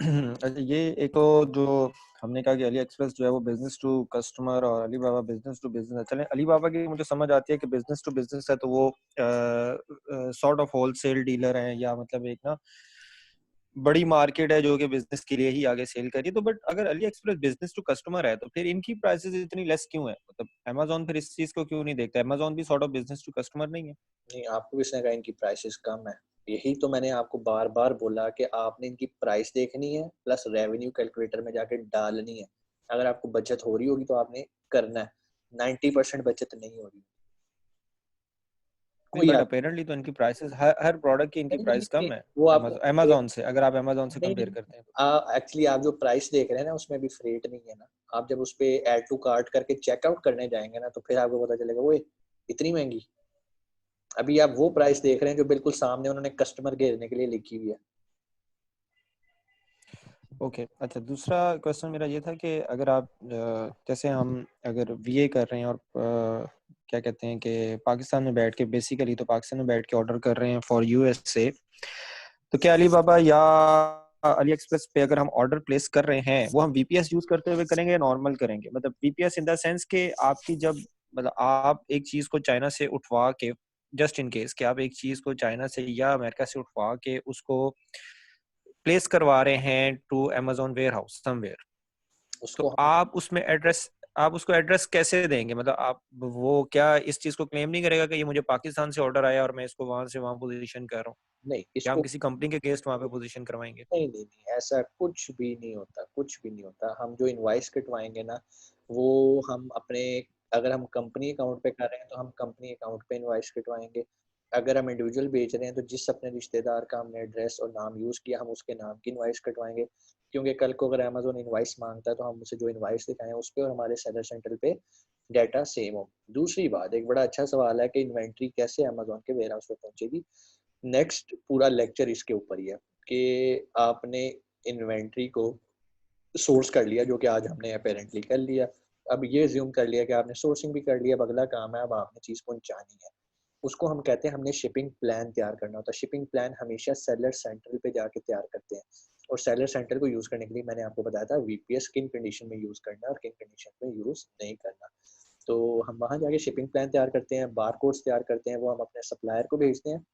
अच्छा, ये एक तो जो हमने कहा कि अली एक्सप्रेस जो है वो बिजनेस टू कस्टमर और अली बाबा बिजनेस टू बिजनेस है। चलें, अली बाबा की मुझे समझ आती है कि बिजनेस टू बिजनेस है, तो वो सॉर्ट ऑफ होलसेल डीलर हैं, या मतलब एक ना बड़ी मार्केट है जो कि बिजनेस के लिए ही आगे सेल करिए। तो बट अगर AliExpress business to customer है तो फिर इनकी प्राइसेस इतनी लेस क्यों है? मतलब अमेजोन फिर इस चीज को क्यों नहीं देखता? अमेजोन भी sort of business to customer नहीं है? नहीं, आपको किसने कहा इनकी प्राइसेस कम है? यही तो मैंने आपको बार बार बोला कि आपने इनकी प्राइस देखनी है प्लस रेवेन्यू कैलकुलेटर में जाके डालनी है। अगर आपको बचत हो रही होगी तो आपने करना है। 90% बचत नहीं हो रही। नहीं, कोई बट आप अपेरेंटली तो इनकी प्राइसेस हर प्रोडक्ट की इनकी नहीं, नहीं, प्राइस नहीं, कम है वो आपको अमेजोन अमेजोन से, अगर आप अमेजोन से नहीं, कंपेयर नहीं, करते हैं तो। एक्चुअली आप जो प्राइस देख रहे हैं ना उसमें भी फ्रेट नहीं है ना। आप जब उस पे ऐड टू कार्ट करके चेकआउट करने जाएंगे ना तो फिर आपको पता चलेगा वो इतनी महंगी। अभी आप वो प्राइस देख रहे हैं जो बिल्कुल सामने उन्होंने कस्टमर घेरने के लिए लिखी हुई है। ओके, अच्छा, दूसरा क्वेश्चन मेरा ये था कि अगर आप जैसे हम अगर वीए कर रहे हैं और क्या कहते हैं कि पाकिस्तान में बैठ के, बेसिकली तो पाकिस्तान में बैठ के ऑर्डर कर रहे हैं फॉर यूएसए, तो क्या अलीबाबा या अली एक्सप्रेस पे अगर हम ऑर्डर प्लेस कर रहे हैं वो हम वीपीएस यूज करते हुए करेंगे या नॉर्मल करेंगे? मतलब वीपीएस इन द सेंस के आपकी जब, मतलब आप एक चीज को चाइना से उठवा के, जस्ट इन केस कि आप एक चीज को चाइना से या अमेरिका से उठवा के उसको प्लेस करवा रहे हैं to Amazon warehouse somewhere, तो उसको हम आप उसमें एड्रेस, आप उसको एड्रेस कैसे देंगे? मतलब आप वो क्या इस चीज को क्लेम नहीं करेगा कि ये मुझे पाकिस्तान से ऑर्डर आया और मैं इसको वहां से वहां पोजीशन कर रहा हूँ? नहीं या हम इसको किसी कंपनी के गेस्ट वहां पे पोजीशन करवाएंगे? नहीं, नहीं, नहीं, ऐसा कुछ भी नहीं होता, कुछ भी नहीं होता। हम जो इनवॉइस कटवाएँगे ना, वो हम अपने अगर हम कंपनी अकाउंट पे कर रहे हैं, तो हम कंपनी अकाउंट पे इनवॉइस कटवाएँगे। अगर हम इंडिविजुअल बेच रहे हैं, तो जिस अपने रिश्तेदार का हमने एड्रेस और नाम यूज़ किया, हम उसके नाम की इनवॉइस कटवाएँगे। क्योंकि कल को अगर अमेज़न इनवॉइस माँगता है, तो हम उसे जो इनवॉइस दिखाएँ, उस पे और हमारे सेलर सेंटर पे डाटा सेम हो। दूसरी बात, एक बड़ा अच्छा सवाल है कि इन्वेंट्री कैसे अमेज़न के वेयरहाउस पे पहुँचेगी? नेक्स्ट पूरा लेक्चर इसके ऊपर ही है कि आपने इन्वेंट्री को सोर्स कर लिया, जो कि आज हमने अपेरेंटली कर लिया। अब ये अज़्यूम कर लिया कि आपने सोर्सिंग भी कर लिया, अब अगला काम है, अब आपने चीज़ पहुँचानी है। उसको हम कहते हैं हमने शिपिंग प्लान तैयार करना होता है। शिपिंग प्लान हमेशा सेलर सेंटर पे जाके तैयार करते हैं और सेलर सेंटर को यूज़ करने के लिए मैंने आपको बताया था वीपीएस किन कंडीशन में यूज़ करना है और किन कंडीशन में यूज़ नहीं करना। तो हम वहाँ जाके शिपिंग प्लान तैयार करते हैं, बारकोड्स तैयार करते हैं, वो हम अपने सप्लायर को भेजते हैं।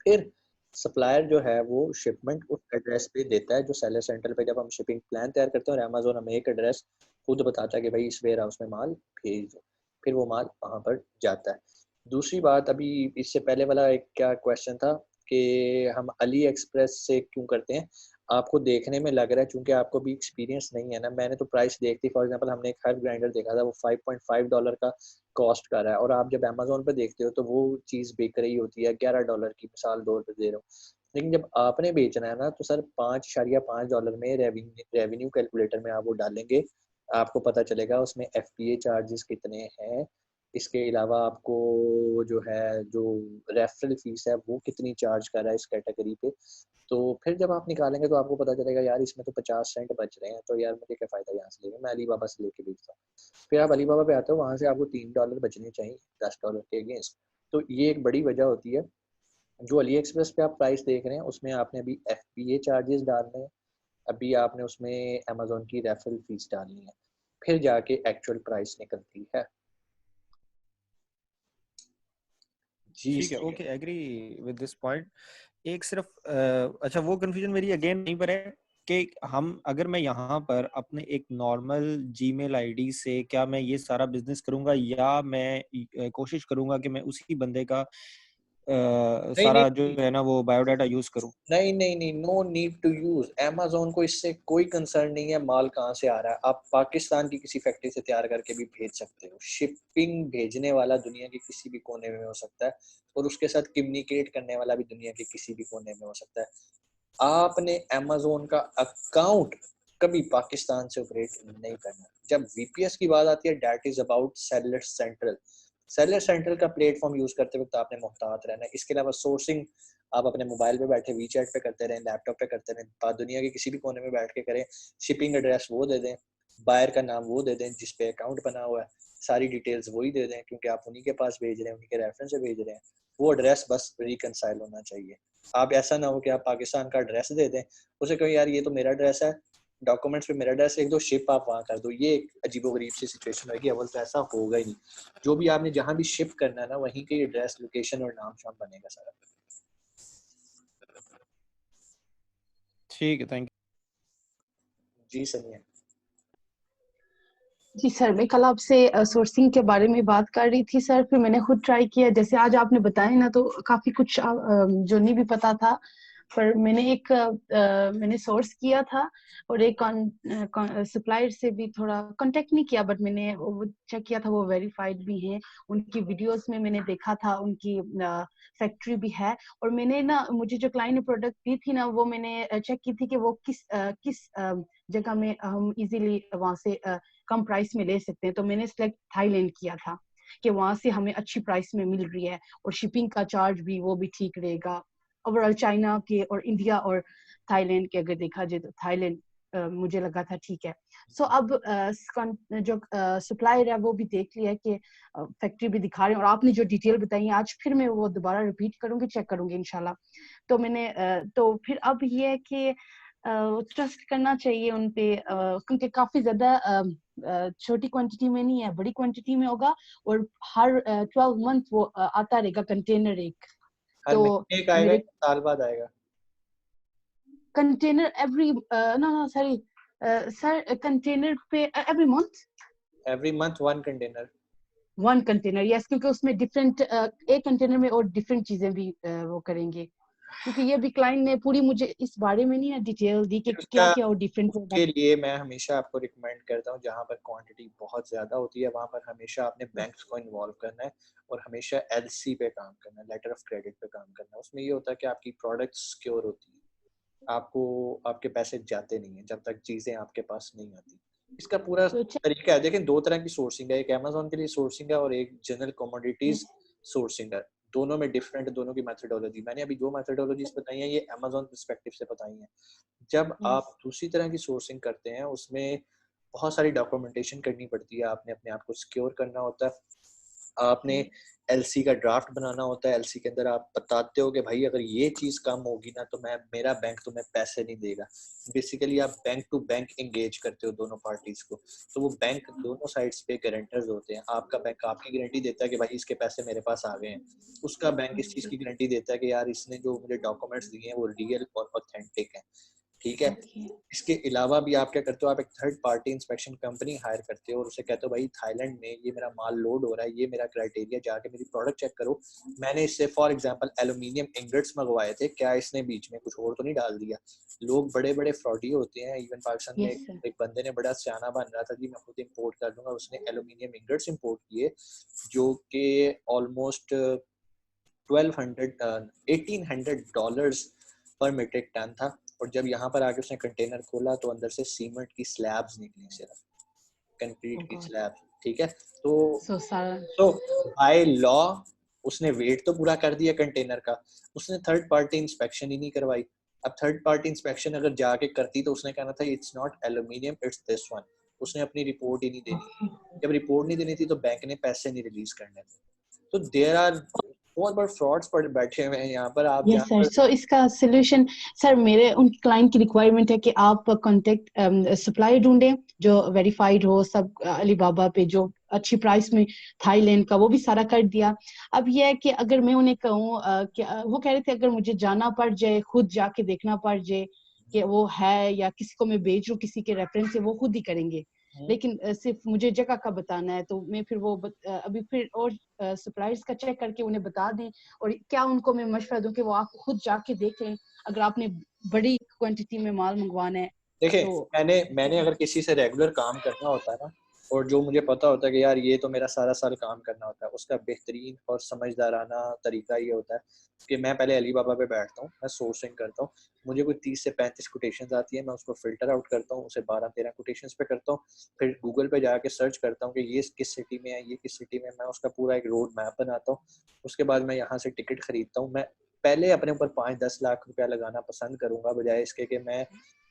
फिर सप्लायर जो है वो शिपमेंट उस एड्रेस पे देता है जो सेलर सेंटर पे जब हम शिपिंग प्लान तैयार करते हैं और अमेज़न हमें एक एड्रेस खुद बताता है कि भाई इस वेयर हाउस में माल भेज दो। फिर वो माल वहाँ पर जाता है। दूसरी बात अभी इससे पहले वाला एक क्या क्वेश्चन था कि हम अली एक्सप्रेस से क्यों करते हैं? आपको देखने में लग रहा है चूँकि आपको अभी एक्सपीरियंस नहीं है ना, मैंने तो प्राइस देख दी फॉर एग्ज़ाम्पल हमने एक हर्ब ग्राइंडर देखा था वो $5.5 का कॉस्ट कर रहा है और आप जब अमेज़न पे देखते हो तो वो चीज़ बिक रही होती है $11 की, मिसाल तौर पे दे रहा हूँ। लेकिन जब आपने बेचना है ना तो सर $5.5 में रेवेन्यू कैलकुलेटर में आप वो डालेंगे, आपको पता चलेगा उसमें एफबीए चार्जेस कितने हैं। इसके अलावा आपको जो है, जो रेफरल फीस है वो कितनी चार्ज कर रहा है इस कैटेगरी पे। तो फिर जब आप निकालेंगे तो आपको पता चलेगा यार इसमें तो 50 सेंट बच रहे हैं, तो यार मुझे क्या फ़ायदा यहाँ से लेके, मैं अलीबाबा से लेके बेचता हूँ। फिर आप अलीबाबा पे आते हो, वहाँ से आपको $3 बचने चाहिए $10 के अगेंस्ट। तो ये एक बड़ी वजह होती है। जो अली एक्सप्रेस पे आप प्राइस देख रहे हैं, उसमें आपने अभी एफबीए चार्जेस डालने हैं, अभी आपने उसमें अमेज़न की रेफरल फीस डालनी है, फिर जाके एक्चुअल प्राइस निकलती है। जी, ठीक है, सही है। Okay, agree with this point. एक सिर्फ अच्छा, वो कंफ्यूजन मेरी अगेन नहीं पर है कि हम, अगर मैं यहाँ पर अपने एक नॉर्मल जीमेल आईडी से क्या मैं ये सारा बिजनेस करूंगा, या मैं कोशिश करूंगा कि मैं उसी बंदे का नहीं, नहीं, सारा जो नहीं। है ना वो बायोडाटा यूज करूं? नहीं, नहीं, नहीं, no need to use Amazon को इससे कोई कंसर्न नहीं है माल कहाँ से आ रहा है। आप पाकिस्तान की किसी फैक्ट्री से तैयार करके भी भेज सकते हो। शिपिंग भेजने वाला दुनिया के किसी भी कोने में हो सकता है और उसके साथ कम्युनिकेट करने वाला भी दुनिया के किसी भी कोने में हो सकता है। आपने अमेज़न का अकाउंट कभी पाकिस्तान से ऑपरेट नहीं करना। जब वीपीएस की बात आती है that is about seller central. Seller central का प्लेटफ़ॉर्म यूज़ करते वक़्त आपने मुहतात रहना है। इसके अलावा सोर्सिंग आप अपने मोबाइल पे बैठे वीचैट पे करते रहें, लैपटॉप पे करते रहें, दुनिया के किसी भी कोने में बैठ के करें। शिपिंग एड्रेस वो दे दें, बायर का नाम वो दे दें जिस पे अकाउंट बना हुआ है, सारी डिटेल्स वही दे दें क्योंकि आप उन्हीं के पास भेज रहे हैं, उन्हीं के रेफरेंस से भेज रहे हैं। वो एड्रेस बस रिकंसाइल होना चाहिए। आप ऐसा ना हो कि आप पाकिस्तान का एड्रेस दे दें, उसे कहो यार ये तो मेरा एड्रेस है, डॉक्यूमेंट्स पे मेरा एड्रेस लिख दो, शिप आप वहाँ कर दो। ये एक अजीबोगरीब सी सिचुएशन होगी। अव्वल तो ऐसा होगा ही नहीं। जो भी आपने जहाँ भी शिप करना है ना, वहीं के एड्रेस, लोकेशन और नाम शाम बनेगा सारा। ठीक है, थैंक जी सही। जी सर, मैं कल आपसे सोर्सिंग के बारे में बात कर रही थी सर, फिर मैंने खुद ट्राई किया, जैसे आज आपने बताया ना, तो काफी कुछ जो नहीं भी पता था, पर मैंने सोर्स किया था, और एक सप्लायर से भी थोड़ा कांटेक्ट नहीं किया, बट मैंने वो चेक किया था, वो वेरीफाइड भी हैं। उनकी वीडियोस में मैंने देखा था, उनकी फैक्ट्री भी है। और मैंने ना, मुझे जो क्लाइंट ने प्रोडक्ट दी थी ना, वो मैंने चेक की थी कि वो किस जगह में हम इजीली वहां से कम प्राइस में ले सकते हैं। तो मैंने सिलेक्ट थाईलैंड किया था कि वहां से हमें अच्छी प्राइस में मिल रही है, और शिपिंग का चार्ज भी वो भी ठीक रहेगा। ओवरऑल चाइना के और इंडिया और थाईलैंड के अगर देखा जाए, तो थाईलैंड मुझे लगा था ठीक है। सो अब जो सप्लायर है वो भी देख लिया कि फैक्ट्री भी दिखा रहे हैं, और आपने जो डिटेल बताई है आज, फिर मैं वो दोबारा रिपीट करूंगी, चेक करूंगी इंशाल्लाह। तो तो फिर अब ये है कि ट्रस्ट करना चाहिए उन पे, क्योंकि काफी ज्यादा छोटी क्वांटिटी में नहीं है, बड़ी क्वांटिटी में होगा, और हर 12 मंथ वो आता रहेगा कंटेनर एक। हर तो महीने एक आएगा मेरे या साल बाद आएगा? Container every no sorry sir, container पे every month every month one container. One container, yes, क्योंकि उसमें डिफरेंट एक कंटेनर में और डिफरेंट चीजें भी वो करेंगे, क्योंकि ये भी क्लाइंट ने पूरी मुझे इस बारे में नहीं डिटेल दी कि क्या उसका क्या और डिफरेंट उसके प्रोडक्ट। लिए मैं हमेशा आपको रिकमेंड करता हूँ, जहाँ पर क्वांटिटी बहुत ज़्यादा होती है वहाँ पर हमेशा आपने बैंक्स को इन्वॉल्व करना है, और हमेशा एलसी पे काम करना है, लेटर ऑफ क्रेडिट पे काम करना है। उसमें ये होता है कि आपकी प्रोडक्ट सिक्योर होती है, आपको आपके पैसे जाते नहीं हैं जब तक चीज़ें आपके पास नहीं आती। इसका पूरा तो तरीका है, देखें दो तरह की सोर्सिंग है, एक अमेजोन के लिए सोर्सिंग है और एक जनरल कमोडिटीज सोर्सिंग है। दोनों में डिफरेंट, दोनों की मेथोडोलॉजी, मैंने अभी जो मेथोडोलॉजीज बताई हैं ये अमेजोन पर्सपेक्टिव से बताई हैं। जब आप दूसरी तरह की सोर्सिंग करते हैं उसमें बहुत सारी डॉक्यूमेंटेशन करनी पड़ती है, आपने अपने आप को सिक्योर करना होता है, आपने एलसी का ड्राफ्ट बनाना होता है। एलसी के अंदर आप बताते हो कि भाई अगर ये चीज़ कम होगी ना तो मेरा बैंक तुम्हें पैसे नहीं देगा। बेसिकली आप बैंक टू बैंक एंगेज करते हो दोनों पार्टीज को, तो वो बैंक दोनों साइड्स पे गारंटर्स होते हैं। आपका बैंक आपकी गारंटी देता है कि भाई इसके पैसे मेरे पास आ गए हैं, उसका बैंक इस चीज़ की गारंटी देता है कि यार इसने जो मुझे डॉक्यूमेंट्स दिए हैं वो रियल और ऑथेंटिक हैं। ठीक है। इसके अलावा भी आप क्या करते हो, आप एक third party inspection company hire करते हो और उसे कहते हो भाई थाईलैंड में ये मेरा माल लोड हो रहा है, ये मेरा क्राइटेरिया, जाके मेरी प्रोडक्ट चेक करो। मैंने इससे फॉर एग्जांपल एल्यूमिनियम इंगट्स मंगवाए थे, क्या इसने बीच में कुछ और तो नहीं डाल दिया? लोग बड़े बड़े फ्रॉडी होते हैं। इवन पाकिस्तान में यस सर, एक बंदे ने बड़ा सियाना बन रहा था जी मैं खुद इम्पोर्ट कर लूंगा, उसने एल्यूमिनियम इंगट्स इम्पोर्ट किए जो कि ऑलमोस्ट 1800 डॉलर्स पर मीट्रिक टन था। और जब यहाँ पर आके उसने कंटेनर खोला तो अंदर से सीमेंट की स्लैब्स निकली, सिर्फ कंक्रीट की स्लैब। ठीक है। तो सो सारा तो बाय लॉ उसने वेट तो पूरा कर दिया कंटेनर का, उसने थर्ड पार्टी इंस्पेक्शन ही नहीं करवाई। अब थर्ड पार्टी इंस्पेक्शन अगर जाके करती तो उसने कहना था it's not aluminium it's this one. उसने अपनी रिपोर्ट ही नहीं देनी थी। जब रिपोर्ट नहीं देनी थी तो बैंक ने पैसे नहीं रिलीज करने थे। तो देयर आर बहुत बड़े फ्रॉड्स पर बैठे हुए हैं यहाँ पर। आप यस जहाँ सर, पर सो इसका सोल्यूशन सर, मेरे उन क्लाइंट की रिक्वायरमेंट है कि आप कांटेक्ट सप्लायर ढूंढें जो वेरीफाइड हो, सब अलीबाबा पे जो अच्छी प्राइस में, थाईलैंड का वो भी सारा कर दिया। अब ये है कि अगर मैं उन्हें कहूँ कि वो कह रहे थे अगर मुझे जाना पड़ जाए, खुद जाके देखना पड़ जाए कि वो है, या किसी को मैं भेज दूं किसी के रेफरेंस से, वो खुद ही करेंगे। लेकिन सिर्फ मुझे जगह का बताना है, तो मैं फिर अभी फिर और सप्लायर्स का चेक करके उन्हें बता दें, और क्या उनको मैं मशवरा दूं कि वो आप खुद जाके देखें अगर आपने बड़ी क्वांटिटी में माल मंगवाना है देखें, तो। मैंने अगर किसी से रेगुलर काम करना होता है ना, और जो मुझे पता होता है कि यार ये तो मेरा सारा साल काम करना होता है, उसका बेहतरीन और समझदाराना तरीका ये होता है कि मैं पहले अली बाबा पे बैठता हूँ, मैं सोर्सिंग करता हूँ। मुझे कोई 30 से 35 कोटेशंस आती है, मैं उसको फिल्टर आउट करता हूँ, उसे 12-13 कोटेशंस पे करता हूँ। फिर गूगल पे जाके सर्च करता हूँ कि ये किस सिटी में है, ये किस सिटी में, मैं उसका पूरा एक रोड मैप बनाता हूँ। उसके बाद मैं यहाँ से टिकट खरीदता हूँ। मैं पहले अपने ऊपर 5-10 लाख रुपया लगाना पसंद करूंगा, बजाय इसके कि मैं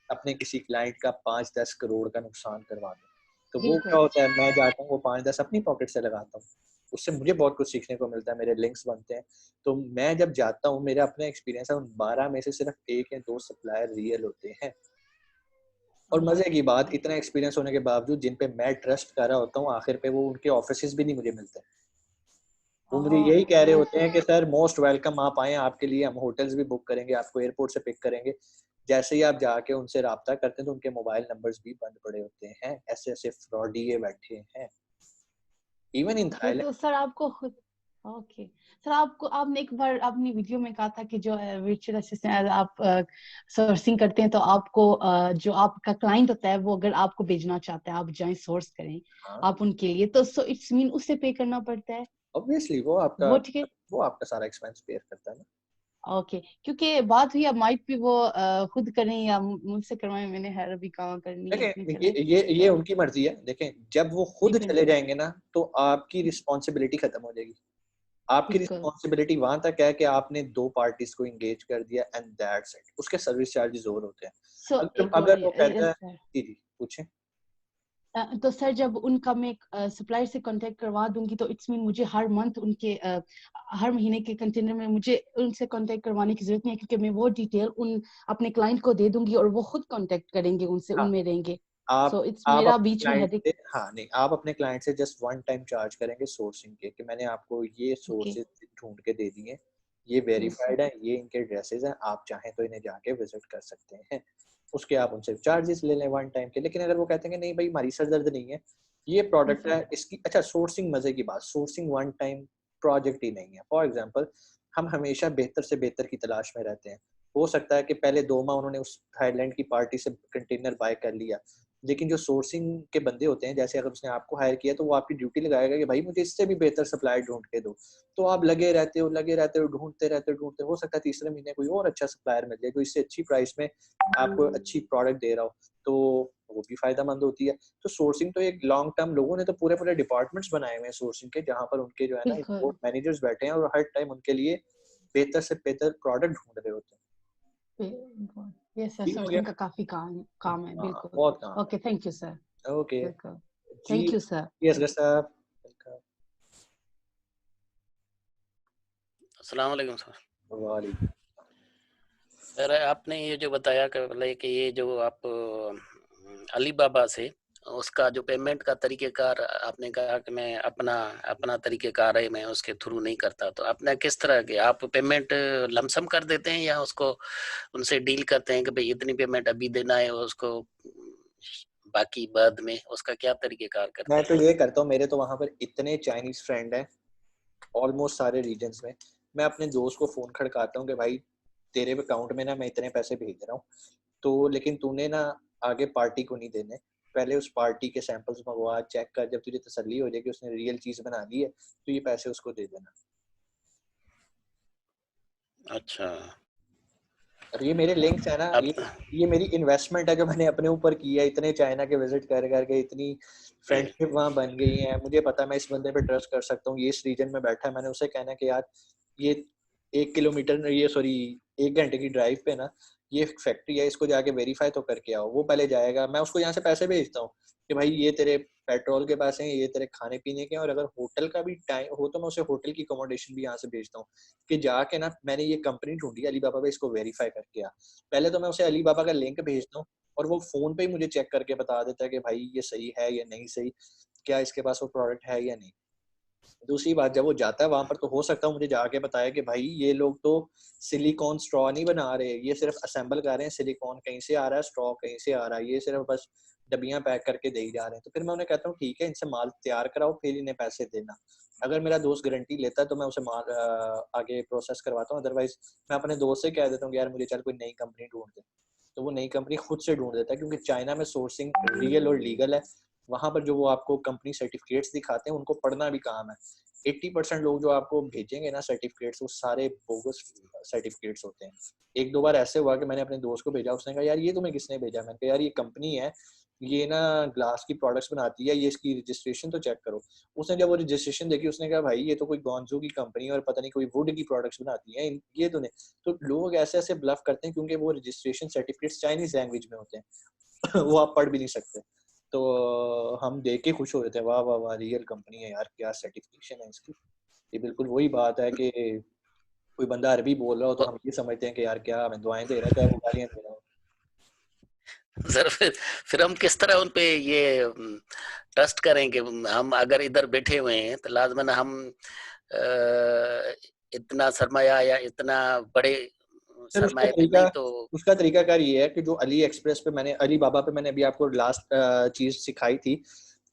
अपने किसी क्लाइंट का 5-10 करोड़ का नुकसान करवा दूं। तो वो क्या बिल्कुल होता है, मैं जाता हूँ वो 5-10 अपनी पॉकेट से लगाता हूँ। उससे मुझे बहुत कुछ सीखने को मिलता है, मेरे लिंक्स बनते हैं। तो मैं जब जाता हूँ, मेरा अपना एक्सपीरियंस है, उन 12 में से सिर्फ 1 या 2 सप्लायर रियल होते हैं। और मजे की बात, इतना एक्सपीरियंस होने के बावजूद जिन पे मैं ट्रस्ट कर रहा होता हूँ, आखिर पे वो उनके ऑफिसेज भी नहीं मुझे मिलते। वो मुझे यही कह रहे होते हैं कि सर मोस्ट वेलकम, आप आए, आपके लिए हम होटल्स भी बुक करेंगे, आपको एयरपोर्ट से पिक करेंगे। जैसे ही आप जाके उनसे राब्ता करते हैं तो उनके मोबाइल नंबर्स भी बंद पड़े होते हैं। ऐसे ऐसे फ्रॉडिये बैठे हैं इवन इन ओके। तो थाईलैंड। सर आपको खुद, ओके सर, आपको, आपने एक बार अपनी वीडियो में कहा था कि जो वर्चुअल असिस्टेंट आप सोर्सिंग करते हैं तो आपको जो आपका क्लाइंट होता है वो अगर आपको भेजना चाहता है, आप जाएं सोर्स करें हाँ, आप उनके लिए, तो सो इट्स मीन उससे पे करना पड़ता है, ऑब्वियसली वो आपका, वो ठीक है? वो आपका सारा एक्सपेंस बेयर करता है ना। ओके, क्योंकि बात हुई अब माइट भी वो खुद करें या मुझसे करवाएं, मैंने हर अभी काम करनी है अपनी देखें, चलें ये तो उनकी मर्जी है। देखें, जब वो खुद डिपेंड, चले जाएंगे ना तो आपकी रिस्पॉन्सिबिलिटी खत्म हो जाएगी। आपकी बिल्कुल। रिस्पॉन्सिबिलिटी वहां तक है कि आपने 2 पार्टीज को एंगेज कर दिया एंड दैट्स इट। उसके सर्विस चार्जेस और होते हैं। सो अगर एक और अगर वो कहता है, सर, जी जी पूछें। तो सर जब उनका मैं सप्लायर से कांटेक्ट करवा दूंगी तो इट्स मीन मुझे हर मंथ उनके हर महीने के कंटेनर में मुझे उनसे कांटेक्ट करवाने की जरूरत नहीं है, क्योंकि मैं वो डिटेल उन अपने क्लाइंट को दे दूंगी और वो खुद कांटेक्ट करेंगे उनसे, हाँ, उनमें रहेंगे। आप सो इट्स आप मेरा अपने बीच में क्लाइंट हेडेक। से, हाँ नहीं, आप अपने क्लाइंट से जस्ट वन टाइम चार्ज करेंगे सोर्सिंग के, कि मैंने आपको ये ओके, सोर्सेज ढूंढ के दे दिए, ये यस सर। वेरीफाइड है, ये इनके ड्रेसेस हैं, आप चाहें तो इन्हें जाके विजिट कर सकते हैं। उसके आप उनसे चार्जेस ले लें वन टाइम के। लेकिन अगर वो कहते हैं कि नहीं भाई हमारी सर दर्द नहीं है, ये प्रोडक्ट है इसकी, अच्छा सोर्सिंग, मजे की बात, सोर्सिंग वन टाइम प्रोजेक्ट ही नहीं है। फॉर एग्जाम्पल, हम हमेशा बेहतर से बेहतर की तलाश में रहते हैं। हो सकता है कि पहले 2 माह उन्होंने उस थाईलैंड की पार्टी से कंटेनर बाय कर लिया, लेकिन जो सोर्सिंग के बंदे होते हैं, जैसे अगर उसने आपको हायर किया तो वो आपकी ड्यूटी लगाएगा कि भाई मुझे इससे भी बेहतर सप्लायर ढूंढ के दो। तो आप लगे रहते हो, ढूंढते हो सकता है तीसरे महीने कोई और अच्छा सप्लायर मिल जाए जो इससे अच्छी प्राइस में आपको अच्छी प्रोडक्ट दे रहा हो, तो वो भी फायदेमंद होती है। तो सोर्सिंग तो एक लॉन्ग टर्म, लोगों ने तो पूरे पूरे डिपार्टमेंट्स बनाए हुए हैं सोर्सिंग के, जहाँ पर उनके जो है ना बिल्कुल, इम्पोर्ट मैनेजर्स बैठे हैं और हर टाइम उनके लिए बेहतर से बेहतर प्रोडक्ट ढूंढ रहे होते हैं। बिल्कुल। यस सर, ठीक हो गया। सोर्सिंग का काफी काम काम है, हाँ, बिल्कुल। बहुत काम ओके, थैंक यू सर। है। ओके बिल्कुल, जी, थैंक यू सर, जी असगर थैंक साहब। अस्सलाम वालेकुम सर। वालेकुम। सर आपने ये जो बताया कि ये जो आप अली बाबा से उसका जो पेमेंट का तरीकेकार, आपने कहा कि मैं अपना अपना तरीकेकार है, मैं उसके थ्रू नहीं करता, तो आपने किस तरह के आप पेमेंट लमसम कर देते हैं या उसको उनसे डील करते हैं कि भाई इतनी पेमेंट अभी देना है उसको, बाकी बाद में, उसका क्या तरीकेकार करते मैं हैं तो आप? ये करता हूँ, मेरे तो वहां पर इतने चाइनीज फ्रेंड हैं ऑलमोस्ट सारे रीजन्स में। मैं अपने दोस्त को फोन खड़काता हूँ कि भाई तेरे अकाउंट में ना मैं इतने पैसे भेज रहा हूँ, तो लेकिन तूने ना आगे पार्टी को नहीं देने, पहले उस पार्टी के सैंपल्स मंगवा, चेक कर, जब तुझे तसल्ली हो जाएगी उसने रियल चीज बना दी है तो ये पैसे उसको दे देना। अच्छा। और ये मेरे लिंक्स है ना, अब ये मेरी इन्वेस्टमेंट है जो मैंने अपने ऊपर की है। इतने चाइना के विजिट कर करके इतनी ये फ्रेंडशिप वहां बन गई है, मुझे पता है मैं इस बंदे पे ट्रस्ट कर सकता हूँ, ये इस रीजन में बैठा है। मैंने उसे कहना कि यार ये 1 किलोमीटर, ये सॉरी 1 घंटे की ड्राइव पे ना ये फैक्ट्री है, इसको जाके वेरीफाई तो करके आओ। वो पहले जाएगा, मैं उसको यहाँ से पैसे भेजता हूँ कि भाई ये तेरे पेट्रोल के पैसे हैं, ये तेरे खाने पीने के हैं, और अगर होटल का भी टाइम हो तो मैं उसे होटल की अकोमोडेशन भी यहाँ से भेजता हूँ कि जाके ना मैंने ये कंपनी ढूंढी अली बाबा पे, इसको वेरीफाई करके आ। पहले तो मैं उसे अली बाबा का लिंक भेजता हूँ और वो फोन पे ही मुझे चेक करके बता देता है कि भाई ये सही है या नहीं सही, क्या इसके पास वो प्रोडक्ट है या नहीं। दूसरी बात, जब वो जाता है वहां पर तो हो सकता है मुझे जाके बताया कि भाई ये लोग तो सिलिकॉन स्ट्रॉ नहीं बना रहे, ये सिर्फ असेंबल कर रहे हैं, सिलिकॉन कहीं से आ रहा है, स्ट्रॉ कहीं से आ रहा है, ये सिर्फ बस डबियां पैक करके दे ही जा रहे हैं। तो फिर मैं उन्हें कहता हूँ ठीक है, इनसे माल तैयार कराओ फिर इन्हें पैसे देना। अगर मेरा दोस्त गारंटी लेता है तो मैं उसे माल आगे प्रोसेस करवाता हूँ, अदरवाइज मैं अपने दोस्त से कह देता हूँ कि यार मुझे चल कोई नई कंपनी ढूंढ दे, तो वो नई कंपनी खुद से ढूंढ देता है। क्योंकि चाइना में सोर्सिंग रियल और लीगल है, वहां पर जो वो आपको कंपनी सर्टिफिकेट्स दिखाते हैं उनको पढ़ना भी काम है। 80% लोग जो आपको भेजेंगे ना सर्टिफिकेट्स, वो सारे बोगस सर्टिफिकेट्स होते हैं। 1-2 बार ऐसे हुआ कि मैंने अपने दोस्त को भेजा, उसने कहा यार ये तुम्हें किसने भेजा? मैंने कहा यार ये कंपनी है, ये ना ग्लास की प्रोडक्ट्स बनाती है, ये इसकी रजिस्ट्रेशन तो चेक करो। उसने जब वो रजिस्ट्रेशन देखी उसने कहा भाई ये तो कोई गॉन्जो की कंपनी है और पता नहीं कोई वुड की प्रोडक्ट्स बनाती है ये तो नहीं। तो लोग ऐसे ऐसे ब्लफ करते हैं क्योंकि वो रजिस्ट्रेशन सर्टिफिकेट्स चाइनीज लैंग्वेज में होते हैं वो आप पढ़ भी नहीं सकते। तो हम देख के खुश हो रहे थे, वाह वाह वाह, रियल कंपनी है यार, क्या सर्टिफिकेशन है इसकी। ये बिल्कुल वही बात है कि कोई बंदा अरबी बोल रहा हो तो वो- हम ये समझते हैं कि यार क्या हमें दुआएं दे रहा है, चाहे वो गालियां दे रहा हो। सर फिर हम किस तरह उन पे ये ट्रस्ट करेंगे? हम अगर इधर बैठे हुए हैं तो लाजमन हम इतना सरमाया या इतना बड़े सर सरमाए पे नहीं तो। उसका तरीकाकार ये है कि जो अली एक्सप्रेस पे मैंने, अली बाबा पे मैंने अभी आपको लास्ट चीज सिखाई थी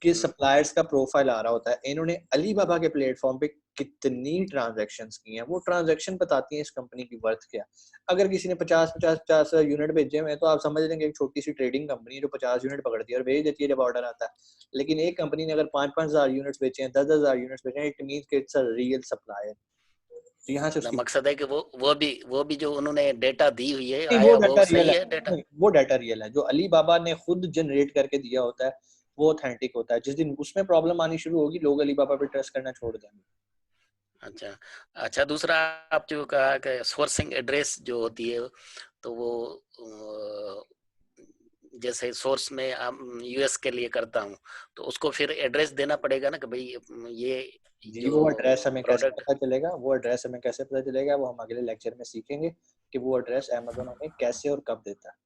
कि सप्लायर्स का प्रोफाइल आ रहा होता है। इन्होंने अली बाबा के प्लेटफॉर्म पे कितनी ट्रांजैक्शंस की हैं, वो ट्रांजैक्शन बताती हैं इस कंपनी की वर्थ क्या। अगर किसी ने 50 यूनिट भेजे हुए हैं तो आप समझ लेंगे एक छोटी सी ट्रेडिंग कंपनी जो 50 यूनिट पकड़ती है और भेज देती है जब ऑर्डर आता है। लेकिन एक कंपनी ने अगर 5-5 हजार यूनिट्स बेचे हैं, 10-10 हजार यूनिट्स बेचे हैं, इट मींस कि इट्स अ रियल सप्लायर। तो यहाँ से ना उसकी, मकसद है कि वो भी जो उन्होंने डेटा दी हुई है नहीं वो आया वो डाटा रियल सही है, है डेटा? नहीं वो डाटा रियल है, जो अली बाबा ने खुद जनरेट करके दिया होता है वो ऑथेंटिक होता है। जिस दिन उसमें प्रॉब्लम आनी शुरू होगी लोग अली बाबा पे ट्रस्ट करना छोड़ देंगे। अच्छा अच्छा। दूसरा आप जो कहा कि सोर्सिंग एड्रेस जो होती है तो वो जैसे सोर्स में यूएस के लिए करता हूँ तो उसको फिर एड्रेस देना पड़ेगा ना कि भाई ये जी जो वो एड्रेस हमें कैसे प्रोडक्ट। पता चलेगा, वो एड्रेस हमें कैसे पता चलेगा, वो हम अगले लेक्चर में सीखेंगे कि वो एड्रेस अमेज़न हमें कैसे और कब देता है।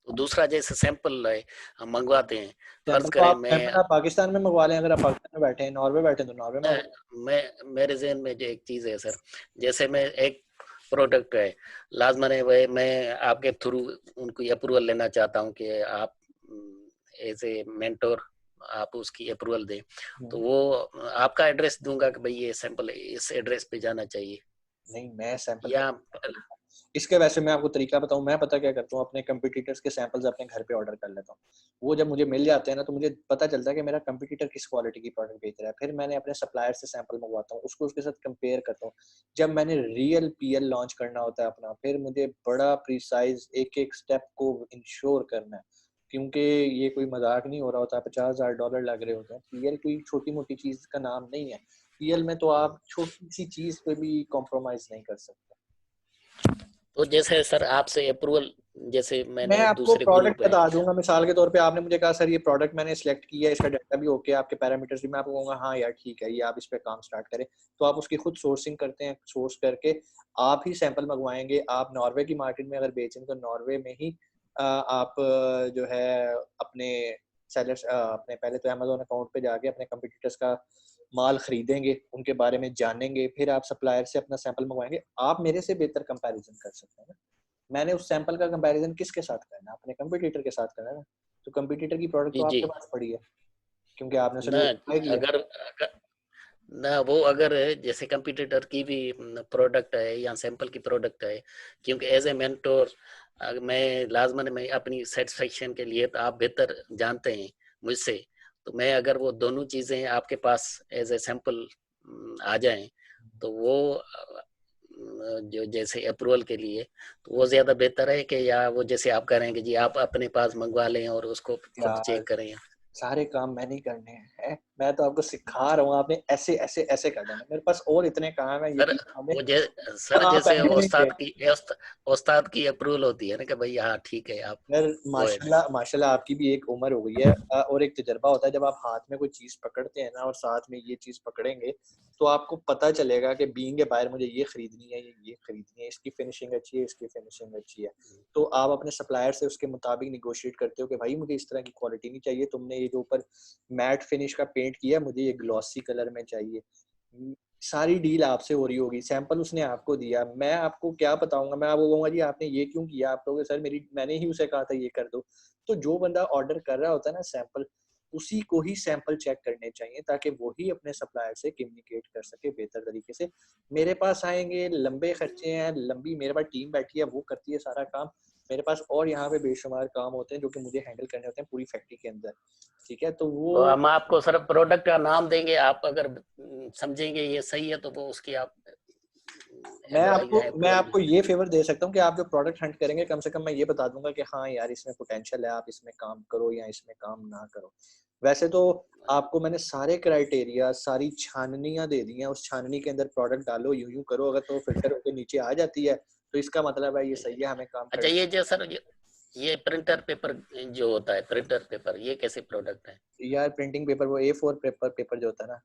तो दूसरा जैसे सैंपल है हम मंगवाते हैं, फर्ज सैंपल तो करें सैंपल आप पाकिस्तान में मंगवा लें, अगर आप पाकिस्तान में बैठे हैं, नॉर्वे बैठे हैं तो नॉर्वे में मंगवा लें। मैं मेरे जहन में जो एक चीज है सर, जैसे मैं एक प्रोडक्ट है लाजमन है वह मैं आपके थ्रू उनको अप्रूवल लेना चाहता हूँ कि आप एज ए मेंटोर आप उसकी अप्रूवल दें, तो वो आपका एड्रेस दूंगा कि भाई ये सैंपल इस एड्रेस पे जाना चाहिए नहीं मैं सैंपल या इसके, वैसे मैं आपको तरीका बताऊं, मैं पता क्या करता हूँ, अपने कंपटीटर्स के सैंपल्स अपने घर पे ऑर्डर कर लेता हूँ। वो जब मुझे मिल जाते हैं ना तो मुझे पता चलता है कि मेरा कंपटीटर किस क्वालिटी की प्रोडक्ट बेच रहा है। फिर मैंने अपने सप्लायर से सैंपल मंगवाता हूँ, उसको उसके साथ कंपेयर करता हूँ। जब मैंने रियल पीएल लॉन्च करना होता है अपना, फिर मुझे बड़ा प्रिसाइज एक एक स्टेप को इंश्योर करना है, क्योंकि ये कोई मजाक नहीं हो रहा होता। $50,000 लग रहे होते हैं। पीएल कोई छोटी मोटी चीज का नाम नहीं है। पीएल में तो आप छोटी सी चीज पे भी कॉम्प्रोमाइज नहीं कर सकते। तो जैसे सर आपसे अप्रूवल, जैसे मैं मैंने आपको दूसरे प्रोडक्ट ग्रुप है। बता दूंगा, मिसाल के तौर पे आपने मुझे कहा सर ये प्रोडक्ट मैंने सिलेक्ट किया है, इसका डाटा भी ओके है, आपके पैरामीटर्स भी, मैं आपको कहूंगा हाँ यार ठीक है, ये आप इस पे काम स्टार्ट करें। तो आप उसकी खुद सोर्सिंग करते हैं, सोर्स करके आप ही सैंपल मंगवाएंगे। आप नॉर्वे की मार्केट में अगर बेचें तो नॉर्वे में ही आप जो है अपने सेलर्स, अपने पहले तो अमेज़न अकाउंट पे जाके अपने कंपटीटर्स का माल खरीदेंगे, उनके बारे में जानेंगे, फिर आप सप्लायर से अपना सैंपल मंगवाएंगे। आप मेरे से बेहतर कंपैरिजन कर सकते हैं ना। मैंने उस सैंपल का कंपैरिजन किसके साथ करना है, अपने कंपटीटर के साथ करना है ना। तो कंपटीटर की प्रोडक्ट जी तो जी। आपके पास पड़ी है, क्योंकि आपने उसे ना ट्राई किया। अगर ना वो अगर जैसे कंपटीटर की भी प्रोडक्ट है या सैंपल की प्रोडक्ट है, क्योंकि एज ए मेंटोर मैं लाजमन मैं अपनी सेटिस्फेक्शन के लिए तो आप बेहतर जानते हैं मुझसे, तो मैं अगर वो दोनों चीजें आपके पास एज ए सैंपल आ जाएं तो वो जो जैसे अप्रूवल के लिए तो वो ज्यादा बेहतर है कि या वो जैसे आप करेंगे जी आप अपने पास मंगवा लें और उसको खुद यार चेक करें? सारे काम मैं नहीं करने हैं, मैं तो आपको सिखा रहा हूँ, आपने ऐसे ऐसे ऐसे कर देना। मेरे पास और इतने काम है, सर यकीन माने वो सर आप जैसे ऐसे। औस्ताद की अप्रूवल होती है ना कि भाई हाँ ठीक है आप यार गो एड। माशाल्लाह माशाल्लाह आपकी भी एक उम्र हो गई है, और एक तजर्बा होता है। जब आप हाथ में कोई चीज पकड़ते हैं ना और साथ में ये चीज पकड़ेंगे तो आपको पता चलेगा कि बीइंग ए बायर मुझे ये खरीदनी है, ये खरीदनी है, इसकी फिनिशिंग अच्छी है, इसकी फिनिशिंग अच्छी है। तो आप अपने सप्लायर से उसके मुताबिक निगोशिएट करते हो कि भाई मुझे इस तरह की क्वालिटी नहीं चाहिए, तुमने ये जो ऊपर मैट फिनिश का पेंट किया मुझे ये ग्लॉसी कलर में चाहिए। सारी डील आपसे हो रही होगी, सैंपल उसने आपको दिया, मैं आपको क्या बताऊंगा, मैं आपको कहूंगा जी आपने ये क्यों किया, आप कहोगे सर मैंने ही उसे कहा था ये कर दो। तो जो बंदा ऑर्डर कर रहा होता है ना सैंपल, उसी को ही सैंपल चेक करने चाहिए ताकि वो ही अपने सप्लायर से कम्युनिकेट कर सके बेहतर तरीके से। मेरे पास आएंगे, लंबे खर्चे हैं, लंबी मेरे पास टीम बैठी है वो करती है सारा काम। मेरे पास और यहाँ पे बेशुमार काम होते हैं जो कि मुझे हैंडल करने होते हैं पूरी फैक्ट्री के अंदर। ठीक है, तो वो तो हम आपको सर प्रोडक्ट का नाम देंगे, आप अगर समझेंगे ये सही है तो वो उसकी आप मैं अप्रूवल। आपको ये फेवर दे सकता हूँ कि आप जो प्रोडक्ट हंट करेंगे कम से कम मैं ये बता दूंगा कि हाँ यार इसमें पोटेंशियल है, आप इसमें काम करो या इसमें काम ना करो। वैसे तो आपको मैंने सारे क्राइटेरिया, सारी छाननियां दे दी हैं, उस छाननी के अंदर प्रोडक्ट डालो, यूं यूं करो, अगर तो फिल्टर होकर नीचे आ जाती है तो इसका मतलब है ये सही है, हमें काम अच्छा करना। ये जो सर ये प्रिंटर पेपर जो होता है, प्रिंटर पेपर, ये कैसे प्रोडक्ट है? यार प्रिंटिंग पेपर, वो A4 पेपर जो होता है ना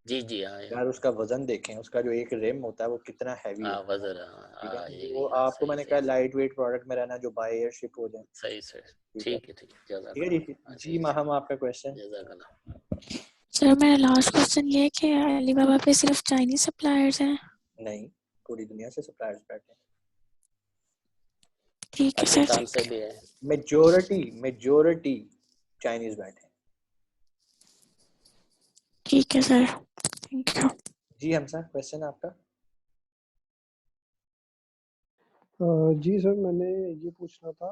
जी जी, हाँ यार, उसका वजन देखें, उसका जो एक रिम होता है वो कितना हैवी हाँ, होता है। वजन, ठीक है, हाँ, वो ये आपको सही मैंने कहा सही लाइट वेट प्रोडक्ट में रहना, जो बाय एयर शिप हो जाए। सही सही। ठीक है, ठीक है ठीक है, ठीक है जी। जज़ाकल्लाह। जी जी जी, माहम, आपका क्वेश्चन। जज़ाकल्लाह। सर मेरा लास्ट क्वेश्चन ये है कि अलीबाबा पे सिर्फ चाइनीज सप्लायर्स हैं? नहीं, पूरी दुनिया से सप्लायर्स बैठे हैं। ठीक है सर, पाकिस्तान से भी है। मेजोरिटी चाइनीज बैठे हैं। ठीक है सर, थैंक यू। जी हमसा, क्वेश्चन आपका। जी सर, मैंने ये पूछना था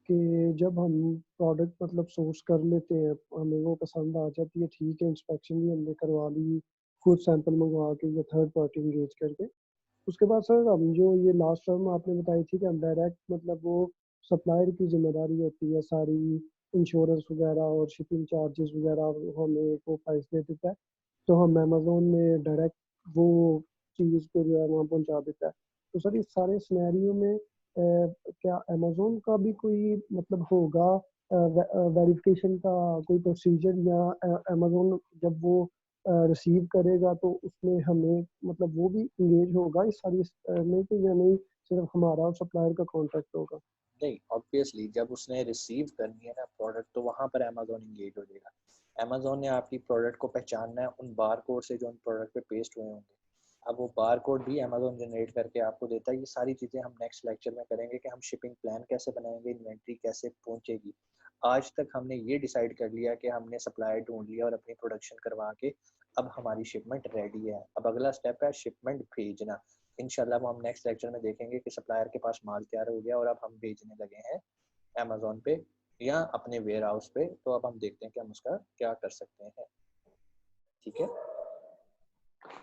कि जब हम प्रोडक्ट मतलब सोर्स कर लेते हैं, हमें वो पसंद आ जाती है, ठीक है, इंस्पेक्शन भी हमने करवा ली, खुद सैंपल मंगवा के या थर्ड पार्टी इंगेज करके, उसके बाद सर हम जो ये लास्ट टर्म आपने बताई थी कि हम डायरेक्ट मतलब वो सप्लायर की जिम्मेदारी होती है सारी, इंश्योरेंस वगैरह और शिपिंग चार्जेस वगैरह हमें वो प्राइस दे देता है, तो हम अमेजोन में डायरेक्ट वो चीज़ को जो है वहाँ पहुँचा देता है। तो सर इस सारे सिनेरियो में क्या अमेजोन का भी कोई मतलब होगा वेरिफिकेशन का कोई प्रोसीजर, या अमेजोन जब वो रिसीव करेगा तो उसमें हमें मतलब वो भी इंगेज होगा इस सारी में, कि या नहीं सिर्फ हमारा और सप्लायर का कॉन्ट्रैक्ट होगा? नहीं, ऑब्वियसली जब उसने रिसीव करनी है ना प्रोडक्ट, तो वहाँ पर अमेजोन इंगेज हो जाएगा। अमेजोन ने आपकी प्रोडक्ट को पहचानना है उन बार कोड से जो उन प्रोडक्ट पे पेस्ट हुए होंगे। अब वो बार कोड भी अमेजोन जनरेट करके आपको देता है। ये सारी चीज़ें हम नेक्स्ट लेक्चर में करेंगे कि हम शिपिंग प्लान कैसे बनाएंगे, इन्वेंट्री कैसे पहुंचेगी। आज तक हमने ये डिसाइड कर लिया कि हमने सप्लायर ढूंढ लिया और अपनी प्रोडक्शन करवा के अब हमारी शिपमेंट रेडी है। अब अगला स्टेप है शिपमेंट भेजना। इंशाल्लाह वो हम नेक्स्ट लेक्चर में देखेंगे कि सप्लायर के पास माल तैयार हो गया और अब हम भेजने लगे हैं अमेजोन पे या अपने वेयर हाउस पे। तो अब हम देखते हैं कि हम उसका क्या कर सकते हैं। ठीक है,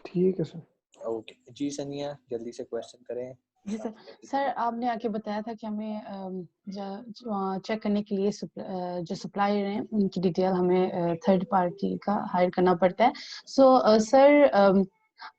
ठीक है सर। ओके जी। सनिया, जल्दी से क्वेश्चन करें। जी सर। सर आपने आके बताया था कि हमें चेक करने के लिए जो सप्लायर हैं उनकी डिटेल हमें थर्ड पार्टी का हायर करना पड़ता है। सो सर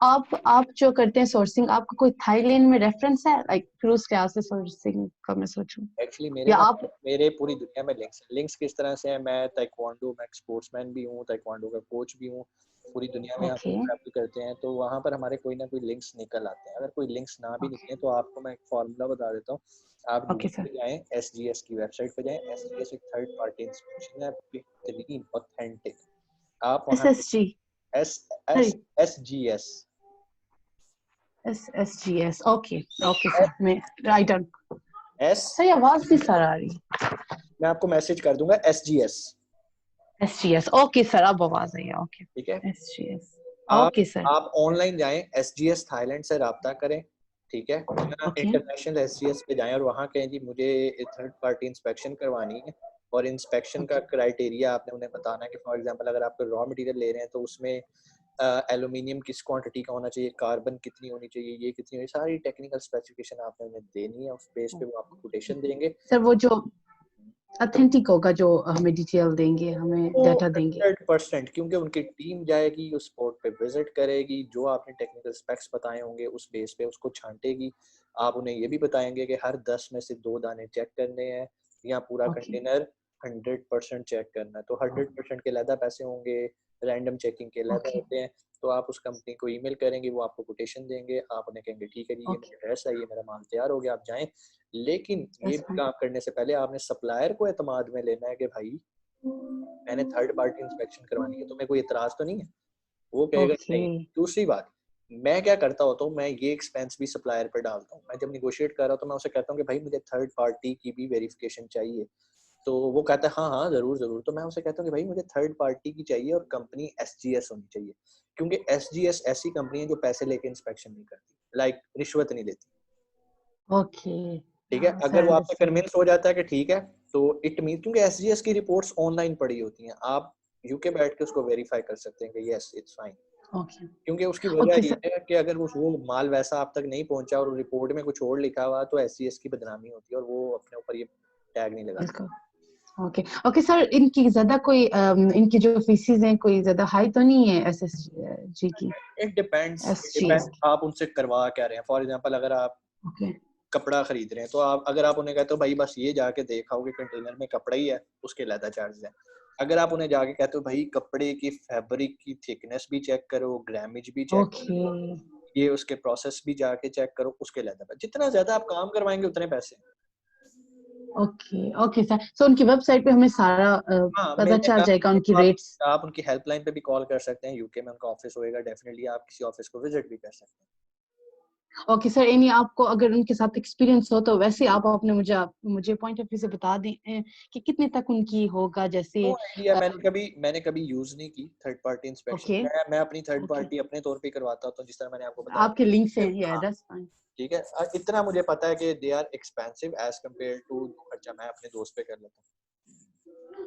आप जो करते हैं सोर्सिंग, आपका कोई थाईलैंड में रेफरेंस है, लाइक फिर उस लिहाज से सोर्सिंग का मैं सोचूं, एक्चुअली मेरे या पास, आप? मेरे पूरी दुनिया में लिंक्स किस तरह से है, मैं ताइक्वांडो, मैं स्पोर्ट्समैन भी हूँ, ताइक्वांडो का कोच भी हूँ। पूरी दुनिया में हम ओके ट्रैवल करते हैं, तो वहाँ पर हमारे कोई ना कोई लिंक्स निकल आते हैं। अगर कोई लिंक्स ना भी निकले तो आपको मैं एक फार्मूला बता देता हूँ। आप ओके गूगल सर। पे जाएं, SGS की वेबसाइट पे जाएं। SGS एक थर्ड पार्टी इंस्पेक्शन है, बेहतरीन, ऑथेंटिक। आप वहाँ SSG S sir, S SGS SSGS। Okay okay sir, मैं राइट डाउन। एस सर ये आवाज भी सर आ रही। मैं आपको मैसेज कर दूंगा, SGS। SGS ओके सर, अब आवाज आई। ओके ठीक है, SGS आप ओके सर। आप ऑनलाइन जाएं, SGS थाईलैंड से रब्ता करें। ठीक है, या ओके इंटरनेशनल SGS पे जाएं और वहाँ कहें जी मुझे थर्ड पार्टी इंस्पेक्शन करवानी है। और इंस्पेक्शन का ओके क्राइटेरिया आपने उन्हें बताना है कि फॉर एग्जांपल अगर आप रॉ मटेरियल ले रहे हैं तो उसमें एल्यूमिनियम किस क्वांटिटी का होना चाहिए, कार्बन कितनी होनी चाहिए, ये कितनी होनी, सारी टेक्निकल स्पेसिफिकेशन आपने उन्हें देनी है। उस बेस पे वो आपको कोटेशन देंगे। सर, वो जो ऑथेंटिक होगा, जो हमें डिटेल देंगे, हमें वो डाटा देंगे। 100%, क्योंकि उनकी टीम जाएगी, उस स्पॉट पे विजिट करेगी, जो आपने टेक्निकल स्पेक्स बताए होंगे उस बेस पे उसको छांटेगी। आप उन्हें ये भी बताएंगे कि हर 10 में से 2 दाने चेक करने हैं या पूरा ओके कंटेनर 100% चेक करना है। तो 100% के अलग पैसे होंगे, रैंडम चेकिंग के अलग ओके होते हैं। तो आप उस कंपनी को ईमेल करेंगे, वो आपको कोटेशन देंगे, आप उन्हें कहेंगे ठीक है जी, ये ओके मेरा एड्रेस है, ये मेरा माल तैयार हो गया, आप जाएं। लेकिन ये दैट्स भी फाइन। काम करने से पहले आपने सप्लायर को एतमाद में लेना है कि भाई मैंने थर्ड पार्टी इंस्पेक्शन करवानी है, तुम्हें कोई इतराज तो नहीं है? वो कहेगा ओके नहीं। दूसरी बात, मैं क्या करता होता हूँ, मैं ये एक्सपेंस भी सप्लायर पर डालता हूँ। मैं जब निगोशिएट कर रहा हूँ तो मैं उसे कहता हूँ कि भाई मुझे थर्ड पार्टी की भी वेरिफिकेशन चाहिए। तो वो कहता है हाँ हाँ जरूर जरूर। तो मैं उसे कहता हूँ कि भाई मुझे थर्ड पार्टी की चाहिए और कंपनी SGS होनी चाहिए, क्योंकि SGS ऐसी कंपनी है जो पैसे लेके इंस्पेक्शन नहीं करती, लाइक रिश्वत नहीं लेती। ओके ठीक है, सर, अगर वो आपसे अंडरस्टूड। कन्विंस हो जाता है कि ठीक है, तो इट मीन, क्योंकि SGS की रिपोर्ट्स ऑनलाइन पड़ी होती हैं, आप यूके बैठ के उसको वेरीफाई कर सकते हैं कि यस इट्स फाइन। ओके क्योंकि उसकी ओके वजह ये सर। है कि अगर वो माल वैसा आप तक नहीं पहुंचा और रिपोर्ट में कुछ और लिखा हुआ, तो SGS की बदनामी होती है और वो अपने ऊपर ये टैग नहीं लगाते। बिल्कुल। ओके ओके सर, इनकी ज्यादा कोई इनकी जो फीसिस हैं कोई ज्यादा हाई तो नहीं है SSG की? इट डिपेंड्स SGS की। आप उनसे करवा क्या रहे हैं। फॉर एग्जांपल अगर आप ओके कपड़ा खरीद रहे हैं, तो आप अगर आप उन्हें कहते हो भाई बस ये जाके देखाओ कि कंटेनर में कपड़ा ही है, उसके अलग चार्जेस हैं। अगर आप उन्हें जाके कहते हो भाई कपड़े की फैब्रिक की थिकनेस भी चेक करो, ग्रामेज भी चेक ओके करो, ये उसके प्रोसेस भी जाके चेक करो, उसके अलग। जितना ज्यादा आप काम करवाएंगे उतने पैसे। ओके ओके सर, सो उनकी वेबसाइट पे हमें सारा हाँ, पता चल जाएगा उनकी रेट्स। आप उनकी हेल्पलाइन पे भी कॉल कर सकते हैं, यूके में उनका ऑफिस होएगा, डेफिनेटली आप किसी ऑफिस को विजिट भी कर सकते हैं। ओके सर, यानी आपको अगर उनके साथ एक्सपीरियंस हो तो वैसे आप अपने मुझे पॉइंट ऑफ व्यू से बता दें कि कितने तक उनकी होगा, जैसे नो आइडिया, मैंने कभी यूज नहीं की थर्ड पार्टी इंस्पेक्शन। ओके मैं अपनी थर्ड ओके पार्टी अपने तौर पे करवाता हूँ, तो जिस तरह मैंने आपको बताया। आपके लिंक से या हाँ, दैट्स फाइन। ठीक है, इतना मुझे पता है कि they are expensive as compare to जो खर्चा मैं अपने दोस्त पे कर लेता हूँ।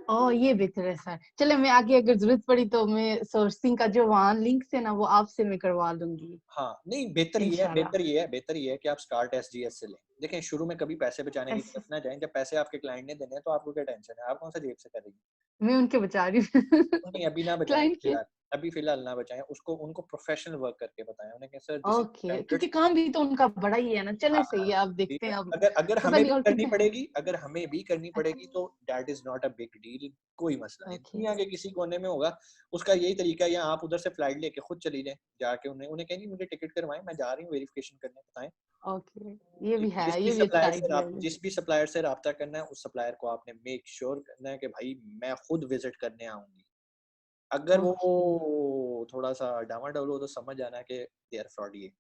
ओ ये बेहतर है सर। चले, मैं आगे अगर जरूरत पड़ी तो मैं सोर्सिंग का जो वहाँ लिंक से ना वो आपसे मैं करवा लूंगी। हाँ, नहीं बेहतर इंशाल्लाह। ये है कि आप स्टार्ट एसजीएस से लें। देखें, शुरू में कभी पैसे बचाने की तरफ ना जाएं। जब पैसे आपके क्लाइंट ने देने हैं तो आपको क्या टेंशन है, आप कौन सा जेब से कर रही हैं? मैं उनके बचा रही हूँ नहीं, अभी ना बचाएं क्लाइंट के। फिलहाल, अभी फिलहाल ना बचाएं। उनको प्रोफेशनल वर्क करके बताएं, उन्हें कि सर दिस इज ओके, क्योंकि काम भी तो उनका बड़ा ही है ना। चले सही है, आप ठीक देखते है। हैं अब। अगर पता हमें नहीं भी और करनी कितने। पड़ेगी, तो that is not a big deal, कोई मसला नहीं। ओके दुनिया के किसी कोने में होगा, उसका यही तरीका है। या आप उधर से फ्लाइट लेके खुद चली जाएं, जाके उन्हें कहेंगे मुझे टिकट करवाएं, मैं जा रही हूँ वेरिफिकेशन करने, बताएं। ओके, ये भी है, जिस भी ये भी अच्छा सप्लायर से आइडिया है। जिस भी सप्लायर से राब्ता करना है, उस सप्लायर को आपने मेक श्योर करना है कि भाई मैं खुद विजिट करने आऊंगी। अगर ओके वो थोड़ा सा डामाडोल हो तो समझ जाना कि दे आर फ्रॉडी है।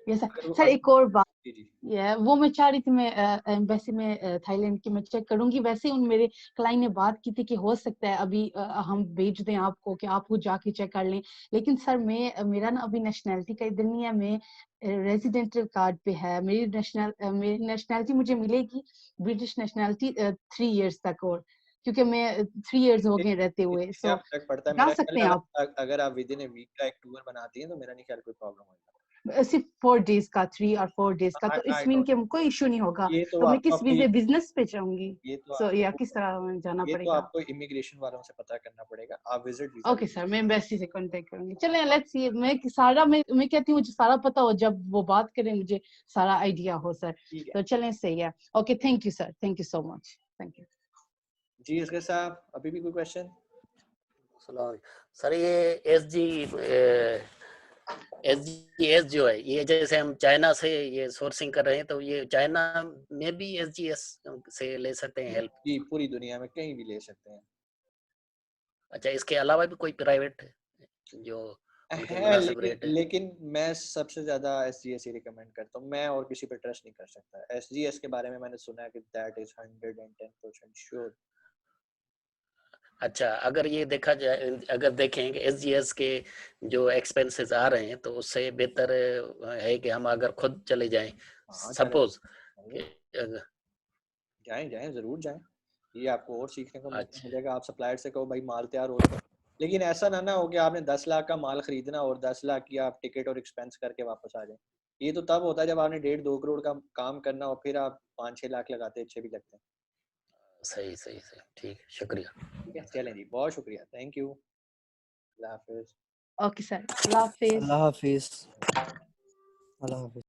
ये सर। अगर वो सर एक और बात, जी जी ये वो मैं चाह रही थी, मैं एम्बेसी में थाईलैंड की मैं चेक करूंगी। वैसे उन मेरे क्लाइंट ने बात की थी कि हो सकता है अभी हम भेज दें आपको कि आप खुद जाके चेक कर लें। लेकिन सर मेरा ना अभी नेशनैलिटी का इधर नहीं है, मैं रेजिडेंटल कार्ड पे है। मेरी नेशनैलिटी मुझे मिलेगी ब्रिटिश नेशनैलिटी 3 इयर्स तक, और क्योंकि मैं 3 इयर्स हो गए रहते हुए। इससे सो आप फर्क पड़ता है। जा मेरा सकते ख्याल हैं है आप अगर आप विद इन ए वीक का एक टूर बनाती हैं तो मेरा नहीं ख्याल कोई प्रॉब्लम होगा। सिर्फ 4 डेज का, 3 और 4 डेज का, तो आई इस मीन डोंट, के कोई इशू नहीं होगा। ये तो तो मैं आपको किस अपनी वीजे, बिजनेस पे जाऊंगी? ये तो सो या आपको किस तरह जाना ये तो पड़ेगा? आपको इमिग्रेशन वालों से पता करना पड़ेगा। आप विजिट वीजा ओके सर, मैं एम्बेसी से कांटेक्ट करूंगी। चलें, लेट्स सी। मैं कहती हूँ मुझे सारा पता हो, जब वो बात करें मुझे सारा आइडिया हो सर। ठीक है तो चलें, सही है। Okay, thank you sir, thank you so much, thank you. जी। इसके साथ अभी भी कोई क्वेश्चन? सर ये एसजीएस जो है, ये जैसे हम चाइना से ये सोर्सिंग कर रहे हैं, तो ये चाइना में भी एसजीएस से ले सकते हैं हेल्प? जी, पूरी दुनिया में कहीं भी ले सकते हैं। अच्छा, इसके अलावा भी कोई प्राइवेट जो उनके है, मुनासिब रेट है? लेकिन मैं सबसे ज्यादा एसजीएस ही रिकमेंड करता हूँ। मैं और किसी पे ट्रस्ट नहीं कर सकता। एसजीएस के बारे में मैंने सुना है कि दैट इज 110% श्योर। अच्छा, अगर ये देखा जाए, अगर देखें कि एसजीएस के जो एक्सपेंसेस आ रहे हैं, तो उससे बेहतर है कि हम अगर खुद चले जाएं, हाँ, चले सपोज जाएं, कि जाएं जाएं, जरूर जाएं। ये आपको और सीखने को अच्छा मिलेगा। आप सप्लायर से कहो भाई माल तैयार हो रहा है, लेकिन ऐसा ना हो कि आपने 10 लाख का माल खरीदना और 10 लाख की आप टिकट और एक्सपेंस करके वापस आ जाए। ये तो तब होता है जब आपने 1.5-2 करोड़ का काम करना और फिर आप 5-6 लाख लगाते, अच्छे भी लगते हैं। सही सही सही, ठीक है, शुक्रिया। ठीक है, चलें जी, बहुत शुक्रिया, thank you, Allah Hafiz. Okay sir, Allah Hafiz. Allah Hafiz. Allah Hafiz.